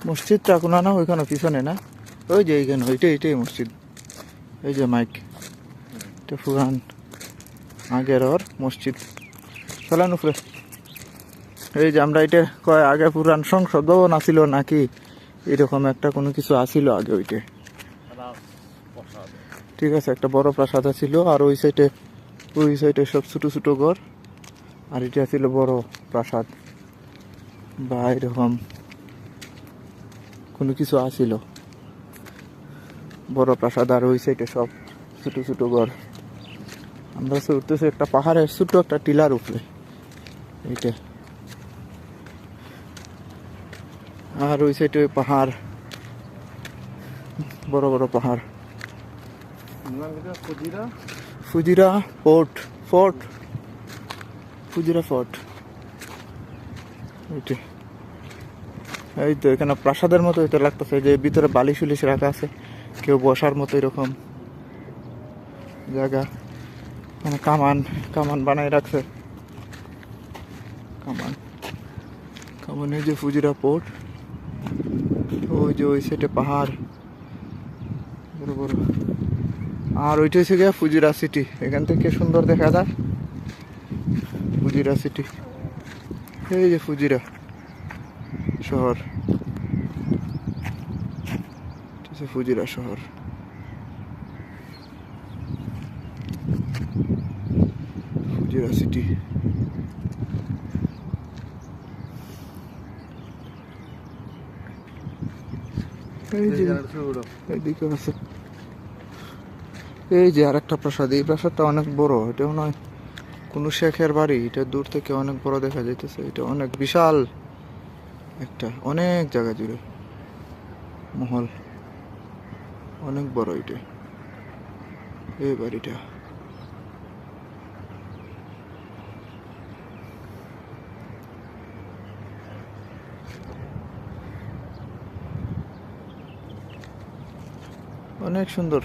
মসজিদটা কোনো না ওইখানে পিছনে না, ওই যে এইখানে এইটাই মসজিদ। এই যে মাইক, এটা পুরান আগের ওর মসজিদ চলেন উপরে। এই যে আমরা এটা কয় আগে পুরান সংসদ ভবন আসিল নাকি এরকম একটা কোনো কিছু আসিল আগে ওইটা। ঠিক আছে, একটা বড় প্রাসাদ ছিল, আর ওই সাইডে সব ছোট ছোট ঘর, আর এটা ছিল বড় প্রাসাদ বা এরকম কোনো কিছু আসিল, বড় প্রাসাদ, আর ওই সাইডে সব ছোট ছোট ঘর। আমরা উঠতেছি একটা পাহাড়ের ছোট একটা টিলার উপরে এইটা, আর ওই সাইডে পাহাড়, বড় বড় পাহাড়। ফুজিরা ফোর্ট, ফুজিরা ফোর্ট এইটা। এই তো এখানে প্রাসাদের মতো এটা লাগতেছে, যে ভিতরে বালিশ উলিশ রাখা আছে, কেউ বসার মতো এরকম জায়গা। মানে কামান বানায় রাখছে, কামান। এই যে ফুজিরা পোর্ট, ওই যে ওই সাইডে পাহাড় বড় বড়, আর ওইটা হচ্ছে গিয়ে ফুজিরা সিটি। এখান থেকে সুন্দর দেখা যায় ফুজিরা সিটি। এই যে ফুজিরা শহর, ফুজিরা শহর। ফুজিরা সিটি। এইদিকে আছে, এই যে আর একটা প্রাসাদ। এই প্রাসাদটা অনেক বড়, এটাও নয় কোনো শেখের বাড়ি, এটা দূর থেকে অনেক বড় দেখা যাইতেছে। এটা অনেক বিশাল একটা, অনেক জায়গা জুড়ে মহল, অনেক বড় এটা এই বাড়িটা। অনেক সুন্দর।